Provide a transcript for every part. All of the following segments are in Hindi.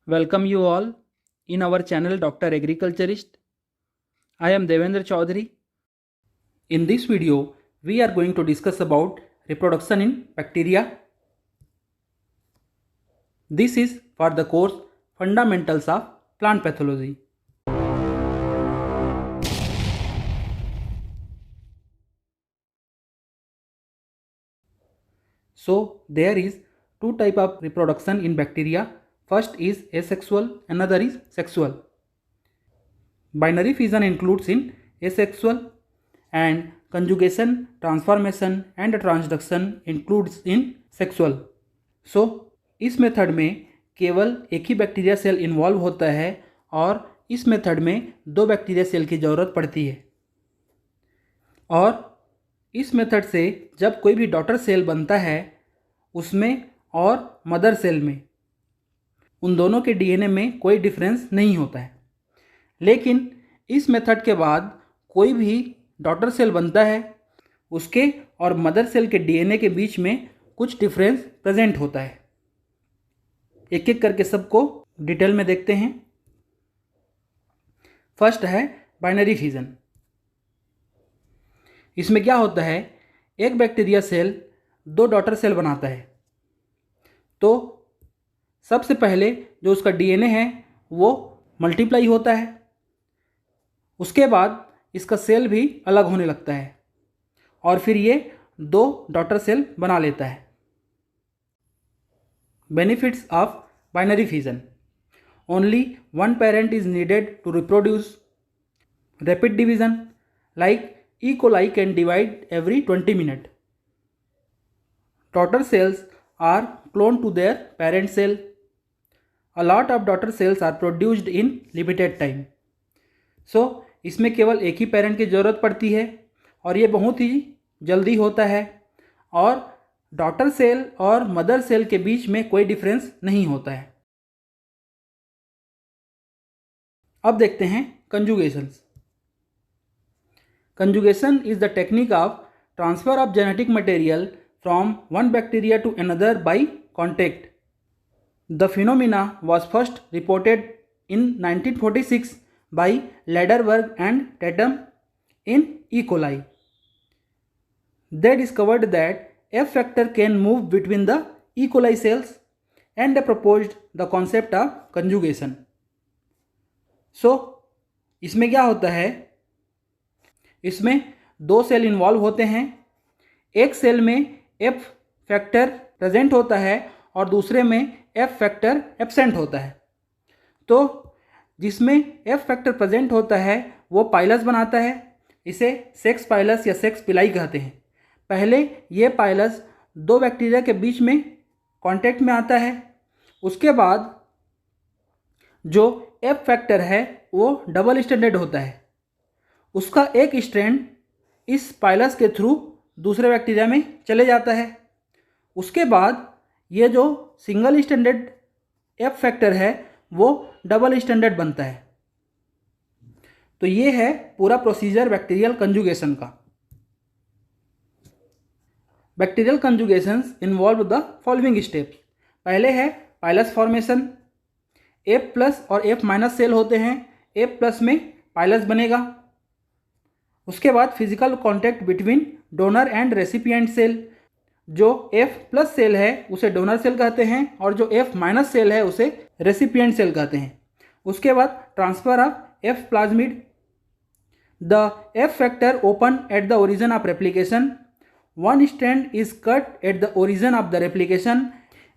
Welcome you all in our channel Dr. Agriculturist. I am Devendra Chaudhary. In this video, we are going to discuss about reproduction in bacteria. This is for the course Fundamentals of Plant Pathology. So there is two type of reproduction in bacteria. First is asexual, another is sexual. Binary fission includes in asexual and conjugation, transformation and transduction includes in sexual. So इस मेथड में केवल एक ही बैक्टीरिया सेल इन्वॉल्व होता है और इस मेथड में दो बैक्टीरिया सेल की ज़रूरत पड़ती है। और इस मेथड से जब कोई भी डॉटर सेल बनता है उसमें और मदर सेल में उन दोनों के डीएनए में कोई डिफरेंस नहीं होता है। लेकिन इस मेथड के बाद कोई भी डॉटर सेल बनता है उसके और मदर सेल के डीएनए के बीच में कुछ डिफरेंस प्रेजेंट होता है। एक एक करके सबको डिटेल में देखते हैं। फर्स्ट है बाइनरी फिजन। इसमें क्या होता है, एक बैक्टीरिया सेल दो डॉटर सेल बनाता है। तो सबसे पहले जो उसका डीएनए है वो मल्टीप्लाई होता है, उसके बाद इसका सेल भी अलग होने लगता है और फिर ये दो डॉटर सेल बना लेता है। Benefits of binary fission: only one parent is needed to reproduce, rapid division like E. coli can divide every 20 minutes. Daughter cells are cloned to their parent cell. A lot of daughter cells are produced in limited time. So इसमें केवल एक ही पेरेंट की ज़रूरत पड़ती है और ये बहुत ही जल्दी होता है और डॉटर सेल और मदर सेल के बीच में कोई डिफरेंस नहीं होता है। अब देखते हैं कंजुगेशंस। Conjugation is the technique of transfer of genetic material from one bacteria to another by contact. The phenomena was first reported in 1946 by Lederberg and Tatum in E. coli. They discovered that F factor can move between the E. coli cells and they proposed the concept of conjugation. So, इसमें क्या होता है, इसमें दो सेल इन्वॉल्व होते हैं। एक सेल में एफ फैक्टर प्रेजेंट होता है और दूसरे में एफ फैक्टर एब्सेंट होता है। तो जिसमें एफ फैक्टर प्रेजेंट होता है वो पाइलस बनाता है, इसे सेक्स पाइलस या सेक्स पिलाई कहते हैं। पहले ये पाइलस दो बैक्टीरिया के बीच में कांटेक्ट में आता है, उसके बाद जो एफ फैक्टर है वो डबल स्टैंडर्ड होता है, उसका एक स्ट्रैंड इस पाइलस के थ्रू दूसरे बैक्टीरिया में चले जाता है। उसके बाद ये जो सिंगल स्टैंडर्ड एफ फैक्टर है वो डबल स्टैंडर्ड बनता है। तो ये है पूरा प्रोसीजर बैक्टीरियल कंजुगेशन का। Bacterial conjugations involve the following steps. पहले है पाइलस फॉर्मेशन। एफ प्लस और एफ माइनस सेल होते हैं, एफ प्लस में पाइलस बनेगा। उसके बाद physical contact between donor and recipient cell. जो F प्लस सेल है उसे डोनर सेल कहते हैं और जो F माइनस सेल है उसे रेसिपिएंट सेल कहते हैं। उसके बाद transfer of F plasmid. The F factor open at the origin of replication. One strand is cut at the origin of the replication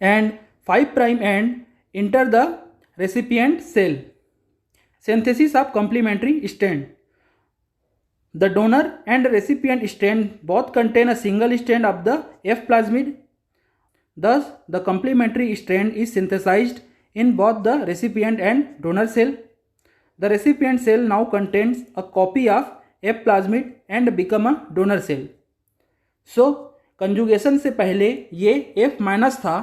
and 5 prime end enter the recipient cell. Synthesis of complementary strand. The donor and recipient strand both contain a single strand of the F plasmid. Thus, the complementary strand is synthesized in both the recipient and donor cell. The recipient cell now contains a copy of F plasmid and become a donor cell. So, conjugation से पहले ये F माइनस था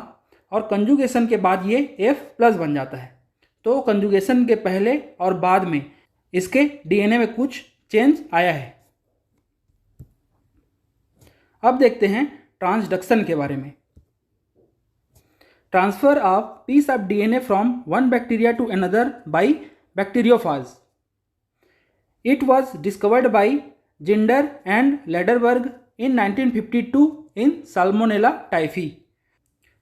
और conjugation के बाद ये F प्लस बन जाता है। तो conjugation के पहले और बाद में इसके DNA में कुछ चेंज आया है। अब देखते हैं ट्रांसडक्शन के बारे में। Transfer of piece of DNA from one bacteria to another by bacteriophage. It was discovered by Ginder and Lederberg in 1952 in Salmonella typhi.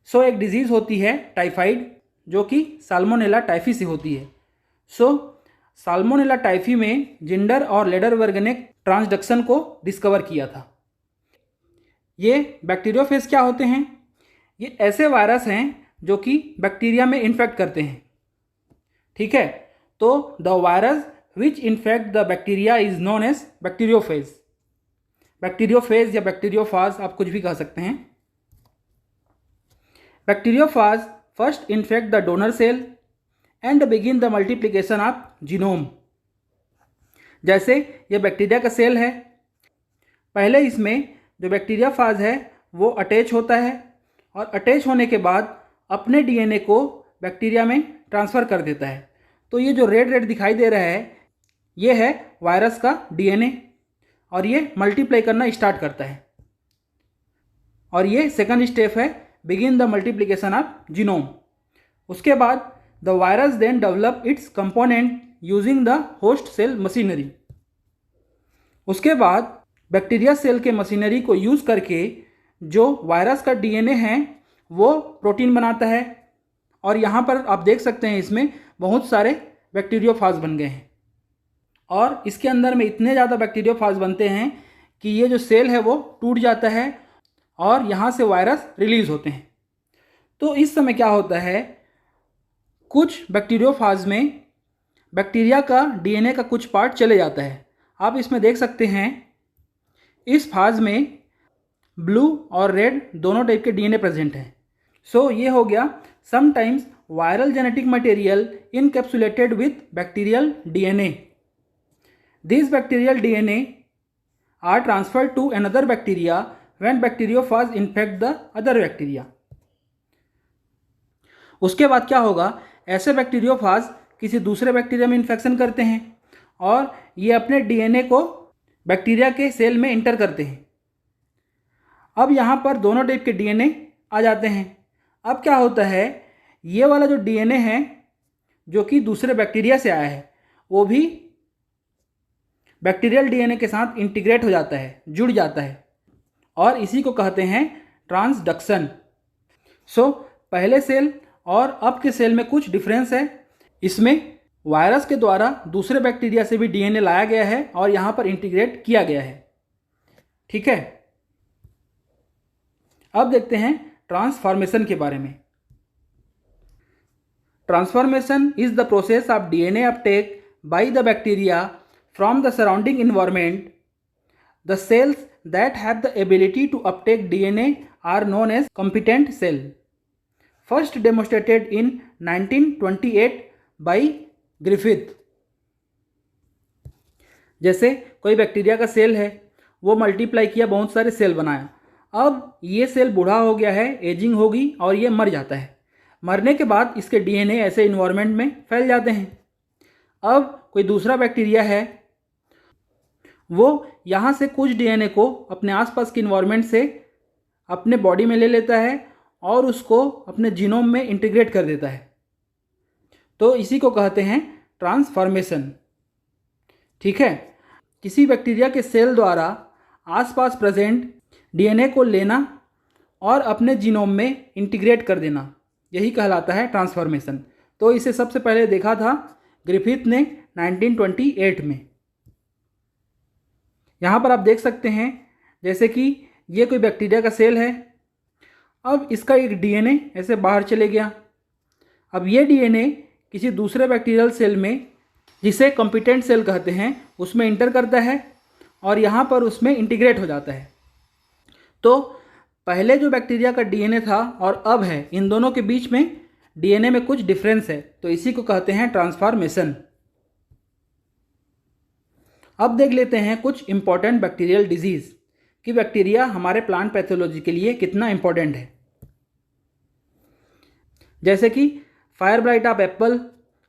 सो एक डिजीज़ होती है टाइफाइड जो कि साल्मोनेला टाइफी से होती है. सो साल्मोनेला टाइफी में जिंडर और लेडरबर्ग ने ट्रांसडक्शन को डिस्कवर किया था. ये बैक्टीरियोफेज क्या होते हैं? ये ऐसे वायरस हैं जो कि बैक्टीरिया में इन्फेक्ट करते हैं. ठीक है, तो the virus which infect the bacteria is known as bacteriophage. Bacteriophage या बैक्टीरियोफाज आप कुछ भी कह सकते हैं. Bacteriophage first infect the donor cell and begin the multiplication of genome. जैसे ये बैक्टीरिया का सेल है, पहले इसमें जो बैक्टीरियाफाज है वो अटैच होता है और अटैच होने के बाद अपने डीएनए को बैक्टीरिया में ट्रांसफ़र कर देता है. तो ये जो रेड रेड दिखाई दे रहा है ये है वायरस का डीएनए और ये मल्टीप्लाई करना स्टार्ट करता है. और ये सेकंड स्टेप है begin the multiplication of genome. उसके बाद the virus then develop its component using the host cell machinery. उसके बाद बैक्टीरिया सेल के मशीनरी को यूज़ करके जो वायरस का डीएनए है वो प्रोटीन बनाता है. और यहाँ पर आप देख सकते हैं इसमें बहुत सारे बैक्टीरियोफाज बन गए हैं और इसके अंदर में इतने ज़्यादा बैक्टीरियोफाज बनते हैं कि ये जो सेल है वो टूट जाता है और यहाँ से वायरस रिलीज़ होते हैं. तो इस समय क्या होता है, कुछ बैक्टीरियोफाज में बैक्टीरिया का डीएनए का कुछ पार्ट चले जाता है. आप इसमें देख सकते हैं इस फाज में ब्लू और रेड दोनों टाइप के डीएनए प्रेजेंट हैं. सो ये हो गया sometimes viral genetic material encapsulated with bacterial DNA. This bacterial DNA are transferred to another bacteria when bacteriophage infect the other bacteria. उसके बाद क्या होगा, ऐसे बैक्टीरियोफाज किसी दूसरे बैक्टीरिया में इन्फेक्शन करते हैं और ये अपने डीएनए को बैक्टीरिया के सेल में इंटर करते हैं. अब यहाँ पर दोनों टाइप के डीएनए आ जाते हैं. अब क्या होता है, ये वाला जो डीएनए है जो कि दूसरे बैक्टीरिया से आया है वो भी बैक्टीरियल डीएनए के साथ इंटीग्रेट हो जाता है, जुड़ जाता है और इसी को कहते हैं ट्रांसडक्शन. सो पहले सेल और अब के सेल में कुछ डिफरेंस है. इसमें वायरस के द्वारा दूसरे बैक्टीरिया से भी डीएनए लाया गया है और यहाँ पर इंटीग्रेट किया गया है. ठीक है, अब देखते हैं ट्रांसफॉर्मेशन के बारे में. Transformation is the process of DNA uptake by the bacteria from the surrounding environment. The cells that have the ability to uptake DNA are known as competent cell. First demonstrated in 1928 by Griffith. जैसे कोई बैक्टीरिया का सेल है, वो मल्टीप्लाई किया, बहुत सारे सेल बनाया. अब ये सेल बूढ़ा हो गया है, एजिंग होगी और ये मर जाता है. मरने के बाद इसके डीएनए ऐसे इन्वायरमेंट में फैल जाते हैं. अब कोई दूसरा बैक्टीरिया है, वो यहाँ से कुछ डीएनए को अपने आसपास के इन्वायरमेंट से अपने बॉडी में ले लेता है और उसको अपने जीनोम में इंटीग्रेट कर देता है. तो इसी को कहते हैं ट्रांसफॉर्मेशन. ठीक है, किसी बैक्टीरिया के सेल द्वारा आसपास प्रेजेंट डीएनए को लेना और अपने जीनोम में इंटीग्रेट कर देना, यही कहलाता है ट्रांसफॉर्मेशन. तो इसे सबसे पहले देखा था ग्रिफिथ ने 1928 में. यहाँ पर आप देख सकते हैं जैसे कि ये कोई बैक्टीरिया का सेल है. अब इसका एक डीएनए ऐसे बाहर चले गया. अब ये डीएनए किसी दूसरे बैक्टीरियल सेल में, जिसे कॉम्पिटेंट सेल कहते हैं, उसमें इंटर करता है और यहाँ पर उसमें इंटीग्रेट हो जाता है. तो पहले जो बैक्टीरिया का डीएनए था और अब है, इन दोनों के बीच में डीएनए में कुछ डिफरेंस है, तो इसी को कहते हैं ट्रांसफॉर्मेशन. अब देख लेते हैं कुछ इंपॉर्टेंट बैक्टीरियल डिजीज़ कि बैक्टीरिया हमारे प्लांट पैथोलॉजी के लिए कितना इंपॉर्टेंट है. जैसे कि fire blight of apple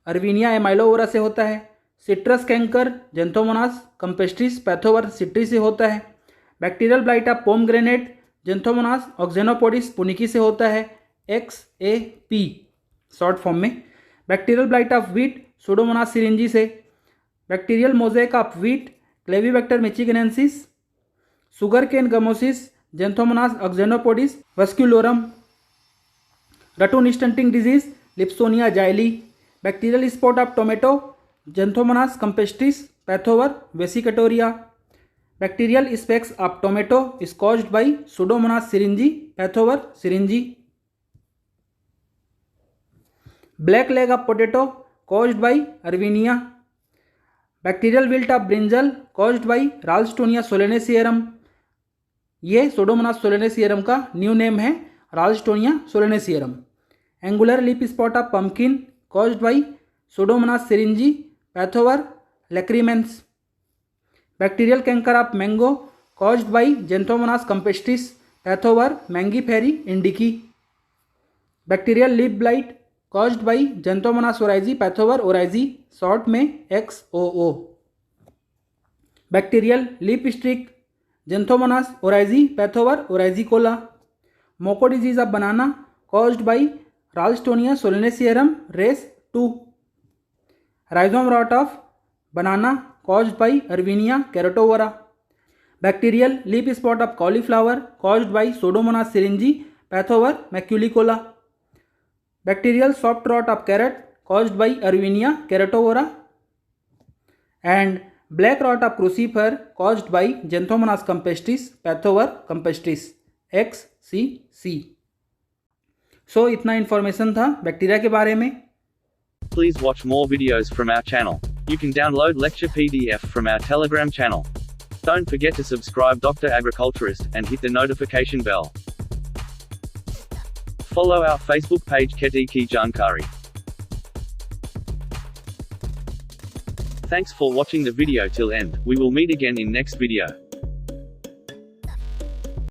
Erwinia amylovora से होता है. Citrus canker Xanthomonas campestris pathovar citri से होता है. Bacterial blight of pomegranate Xanthomonas axonopodis punicae से होता है. XAP शॉर्ट फॉर्म में। Bacterial blight of wheat Pseudomonas syringae से। Bacterial mosaic of wheat Clavibacter michiganensis. Sugar cane gummosis Xanthomonas axonopodis वस्क्यूलोरम। रटून stunting disease Leifsonia xyli. Bacterial spot of tomato Xanthomonas campestris pathovar vesicatoria. Bacterial specks of tomato is caused by Pseudomonas syringae pathovar syringae। Black leg of potato caused by Erwinia। Bacterial wilt of brinjal caused by Ralstonia solanacearum। ये Pseudomonas solanacearum का न्यू नेम है Ralstonia solanacearum। Angular leaf spot of pumpkin caused by Pseudomonas syringae pathovar lacrimens। Bacterial canker of mango caused by Xanthomonas campestris pathovar mangiferae इंडिकी। Bacterial leaf blight caused by Xanthomonas oryzae pathovar oryzae short में XOO। Bacterial leaf streak Xanthomonas oryzae pathovar oryzicola. Moko disease of banana caused by Ralstonia solanacearum race 2। Rhizome rot of banana caused by Erwinia keratowara। Bacterial leaf spot of cauliflower caused by Pseudomonas syringae pathovar maculicola. Bacterial soft rot of carrot caused by Erwinia keratowara। And black rot of crucifer caused by Xanthomonas campestris pathovar campestris XCC। सो इतना इन्फॉर्मेशन था बैक्टीरिया के बारे में। Please watch more videos from our channel. You can download lecture PDF from our Telegram channel. Don't forget to subscribe Dr. Agriculturist and hit the notification bell. Follow our Facebook page Kheti Ki Jankari. Thanks for watching the video till end. We will meet again in next video.